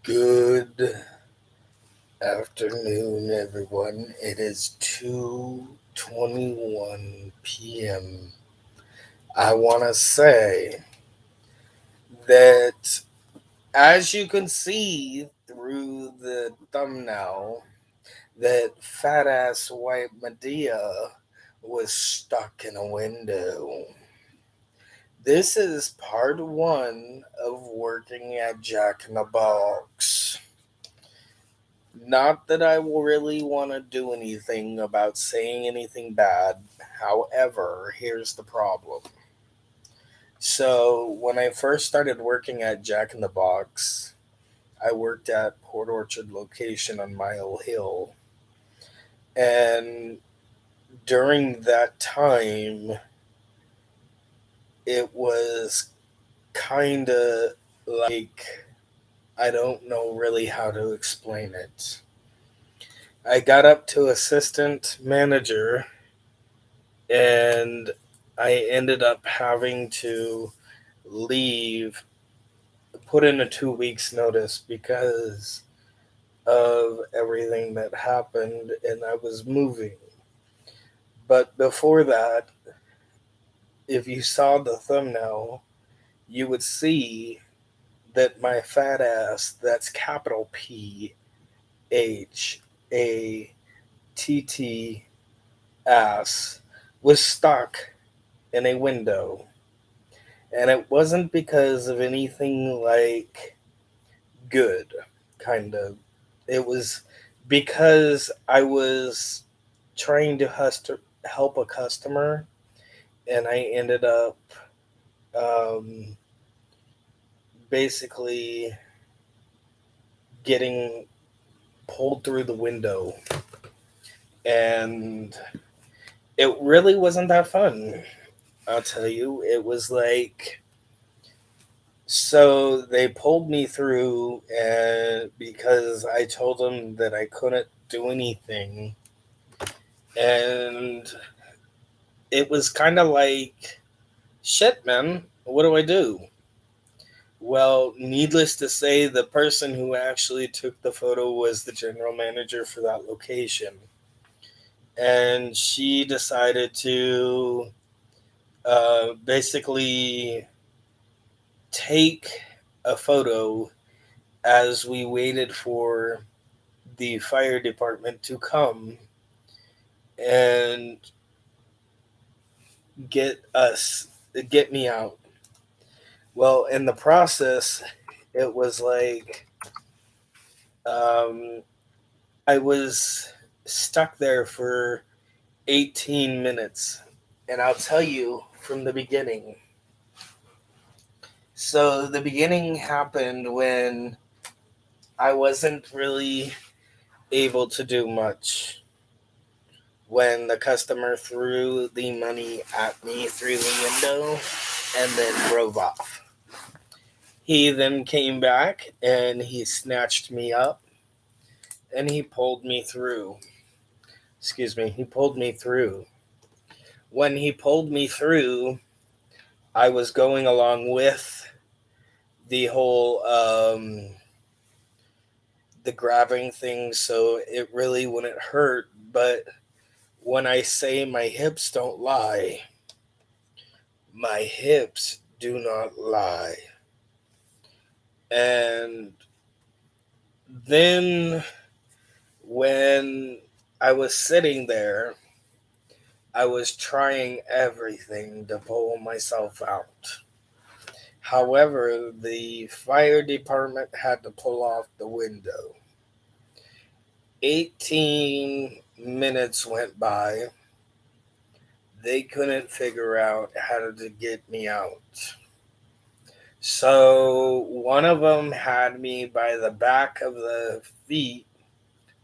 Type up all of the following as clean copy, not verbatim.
Good afternoon, everyone. It is 2:21 p.m. I want to say that as you can see through the thumbnail, that fat ass white Medea was stuck in a window. This is part one of working at Jack in the Box. Not that I will really want to do anything about saying anything bad. However, here's the problem. So, when I first started working at Jack in the Box, I worked at Port Orchard location on Mile Hill. And during that time, it was kind of like, I don't know really how to explain it. I got up to assistant manager and I ended up having to leave, put in a 2 weeks notice because of everything that happened, and I was moving. But before that, if you saw the thumbnail, you would see that my fat ass, that's capital PHATT ass, was stuck in a window. And it wasn't because of anything like good, kind of. It was because I was trying to help a customer, and I ended up um, basically getting pulled through the window. And it really wasn't that fun, I'll tell you. It was like, so they pulled me through, and because I told them that I couldn't do anything, and it was kind of like, shit, man, what do I do? Well, needless to say, the person who actually took the photo was the general manager for that location, and she decided to basically take a photo as we waited for the fire department to come and get us get me out. Well, in the process, it was like um, I was stuck there for 18 minutes, and I'll tell you from the beginning. So the beginning happened when I wasn't really able to do much. When the customer threw the money at me through the window and then drove off. He then came back and he snatched me up and he pulled me through. Excuse me, he pulled me through. When he pulled me through, I was going along with the whole the grabbing thing, so it really wouldn't hurt. But when I say my hips don't lie, my hips do not lie. And then when I was sitting there, I was trying everything to pull myself out. However, the fire department had to pull off the window. 18 minutes went by. They couldn't figure out how to get me out. So one of them had me by the back of the feet,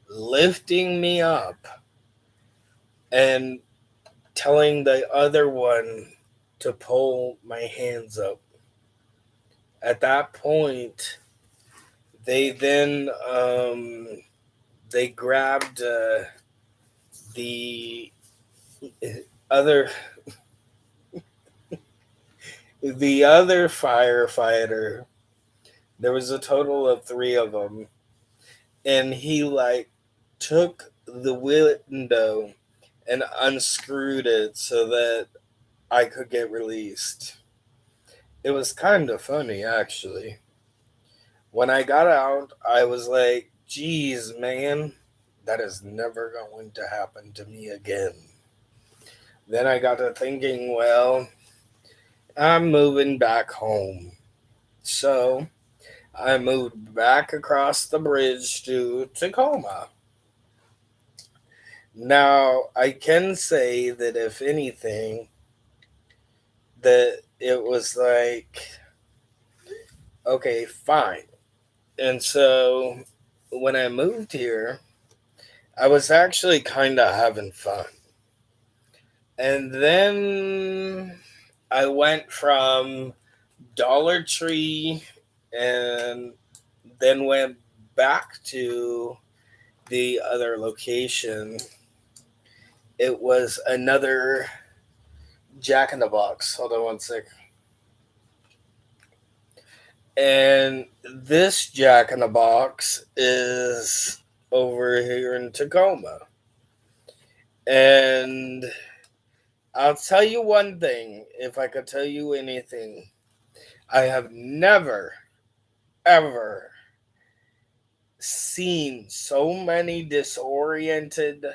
lifting me up and telling the other one to pull my hands up. At that point, they then they grabbed the other the other firefighter There was a total of 3 of them. And he like took the window and unscrewed it so that I could get released. It was kind of funny, actually. When I got out, I was like, geez, man, that is never going to happen to me again. Then I got to thinking, well, I'm moving back home. So I moved back across the bridge to Tacoma. Now, I can say that if anything, that it was like, okay, fine. And so when I moved here, I was actually kind of having fun. And then I went from Dollar Tree and then went back to the other location. It was another Jack in the Box. Hold on one sec. And this Jack in the Box is over here in Tacoma. And I'll tell you one thing, if I could tell you anything, I have never, ever seen so many disoriented,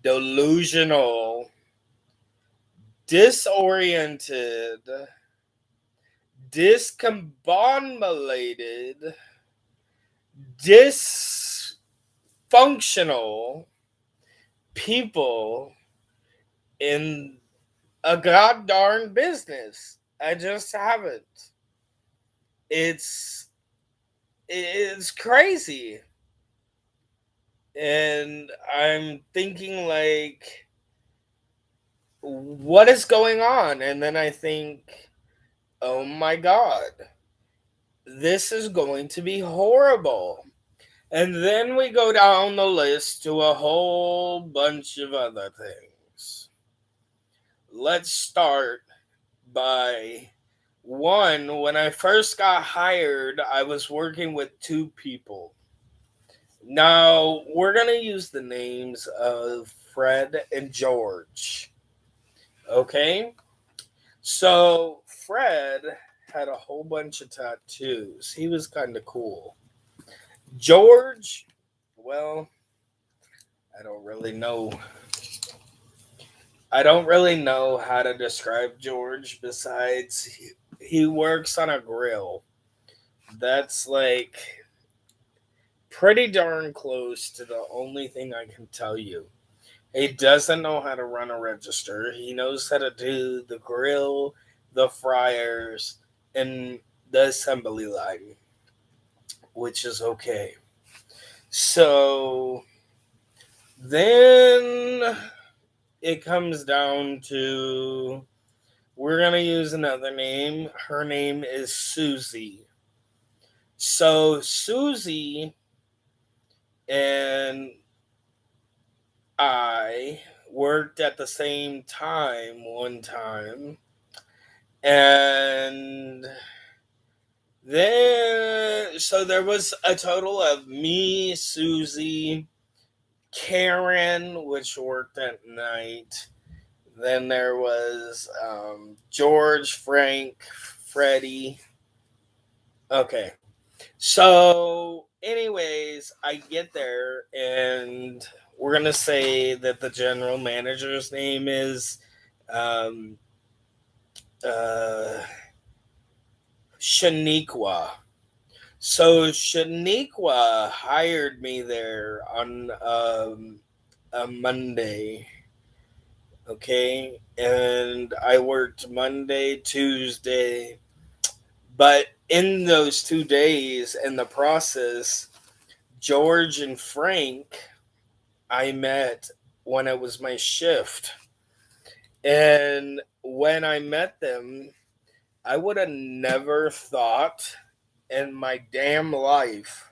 delusional, disoriented, discombobulated, dysfunctional people in a god darn business. I just haven't. It's crazy. And I'm thinking like, what is going on? And then I think, oh my god, this is going to be horrible. And then we go down the list to a whole bunch of other things. Let's start by one. When I first got hired, I was working with 2 people. Now, we're going to use the names of Fred and George. Okay? So, Fred had a whole bunch of tattoos. He was kind of cool. George, well, I don't really know. I don't really know how to describe George besides he works on a grill. That's like pretty darn close to the only thing I can tell you. He doesn't know how to run a register. He knows how to do the grill, the fryers, and the assembly line, which is okay. So then it comes down to we're going to use another name. Her name is Susie. So Susie and I worked at the same time one time. And then, so there was a total of me, Susie, Karen, which worked at night. Then there was George, Frank, Freddie. Okay. So, anyways, I get there and we're going to say that the general manager's name is Shaniqua. So, Shaniqua hired me there on a Monday. Okay. And I worked Monday, Tuesday. But in those 2 days, in the process, George and Frank, I met when it was my shift. And when I met them, I would have never thought in my damn life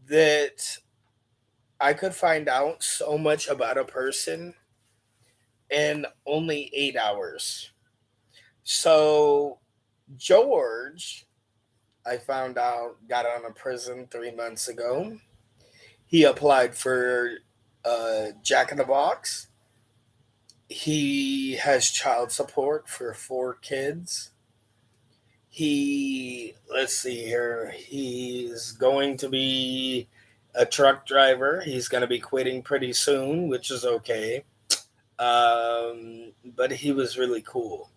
that I could find out so much about a person in only 8 hours. So, George I found out got out of prison 3 months ago. He applied for Jack in the Box. He has child support for 4 kids. Let's see here, he's going to be a truck driver. He's going to be quitting pretty soon, which is okay. But he was really cool.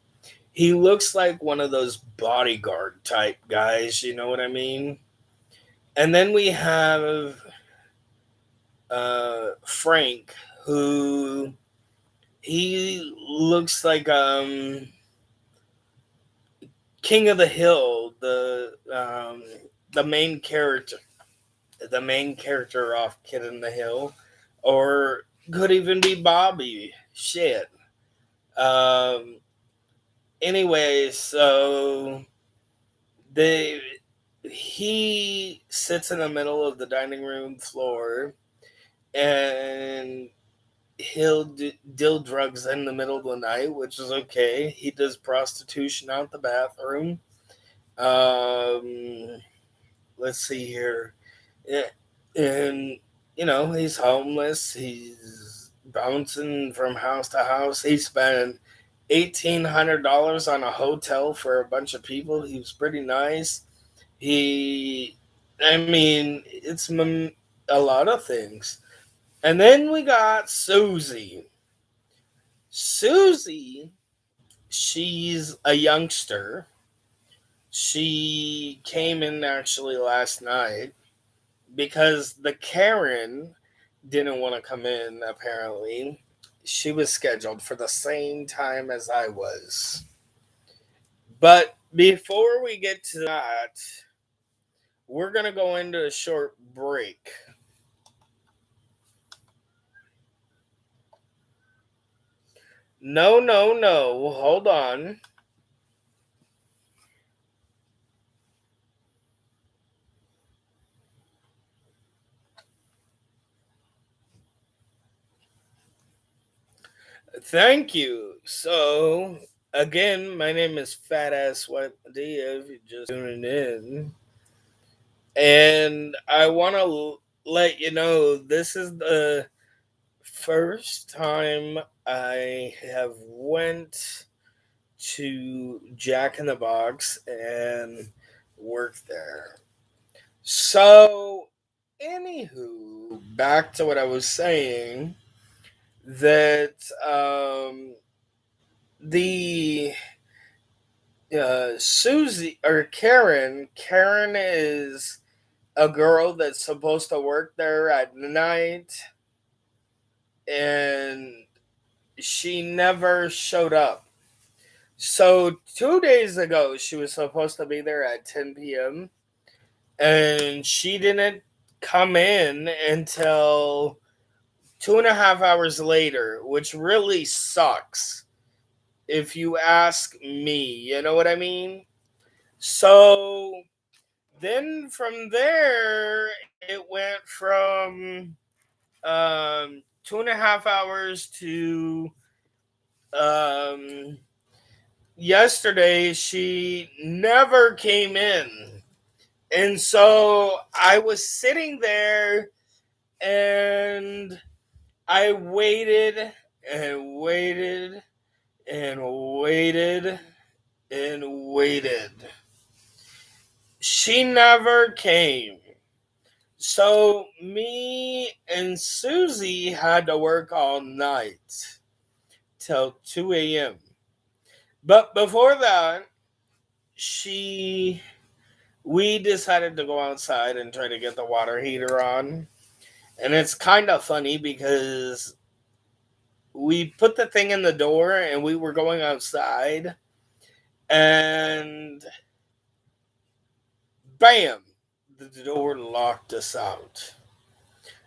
He looks like one of those bodyguard type guys, you know what I mean? And then we have Frank, who he looks like King of the Hill, the main character, off Kid in the Hill, or could even be Bobby. Shit. Um. Anyway, so they he sits in the middle of the dining room floor, and he'll deal drugs in the middle of the night, which is okay. He does prostitution out the bathroom. Um, let's see here. Yeah, and he's homeless. He's bouncing from house to house. He spent $1,800 on a hotel for a bunch of people. He was pretty nice. I mean, it's a lot of things. And then we got Susie. Susie, she's a youngster. She came in actually last night because the Karen didn't want to come in, apparently. She was scheduled for the same time as I was. But before we get to that, we're going to go into a short break. No, no, no. Hold on. Thank you. So, again, my name is Fat Ass White MEDEA, if you're just tuning in. And I want to let you know this is the first time I have went to Jack in the Box and worked there. So, anywho, back to what I was saying, that the Susie or Karen is a girl that's supposed to work there at night, and she never showed up. So 2 days ago, she was supposed to be there at 10 p.m. and she didn't come in until 2.5 hours later, which really sucks if you ask me. You know what I mean? So then from there, it went from 2.5 hours to um, yesterday. She never came in. And so I was sitting there and I waited and waited and waited and waited. She never came. So me and Susie had to work all night till 2 a.m. But before that, we decided to go outside and try to get the water heater on. And it's kind of funny because we put the thing in the door and we were going outside, and bam, the door locked us out.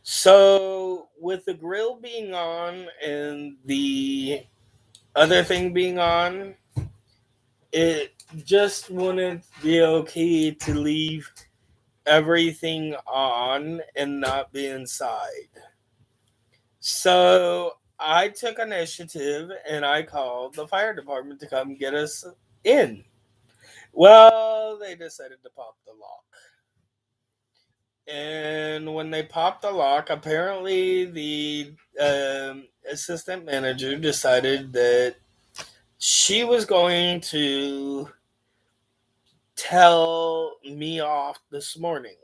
So with the grill being on and the other thing being on, it just wouldn't be okay to leave everything on and not be inside. So I took initiative and I called the fire department to come get us in. Well, they decided to pop the lock. And when they popped the lock, apparently the assistant manager decided that she was going to tell me off this morning.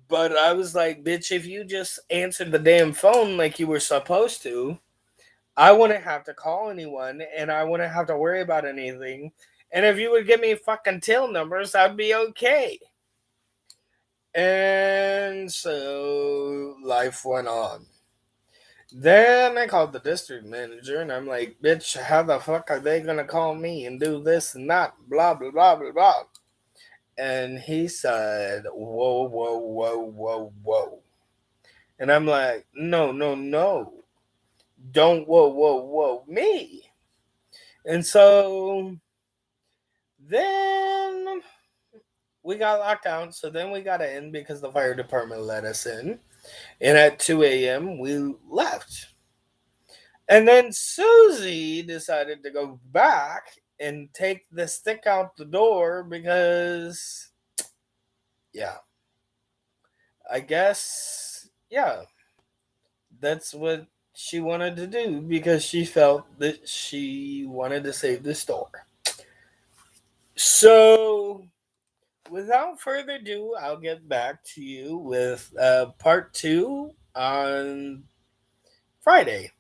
But I was like, bitch, if you just answered the damn phone like you were supposed to, I wouldn't have to call anyone and I wouldn't have to worry about anything. And if you would give me fucking till numbers, I'd be okay. And so life went on. Then I called the district manager and I'm like, bitch, how the fuck are they gonna call me and do this and that? Blah, blah, blah, blah, blah. And he said, whoa, whoa, whoa, whoa, whoa. And I'm like, no, no, no. Don't whoa, whoa, whoa me. And so then we got locked out. So then we got in because the fire department let us in. And at 2 a.m., we left. And then Susie decided to go back and take the stick out the door because, yeah, I guess, yeah, that's what she wanted to do because she felt that she wanted to save the store. So, without further ado, I'll get back to you with part 2 on Friday.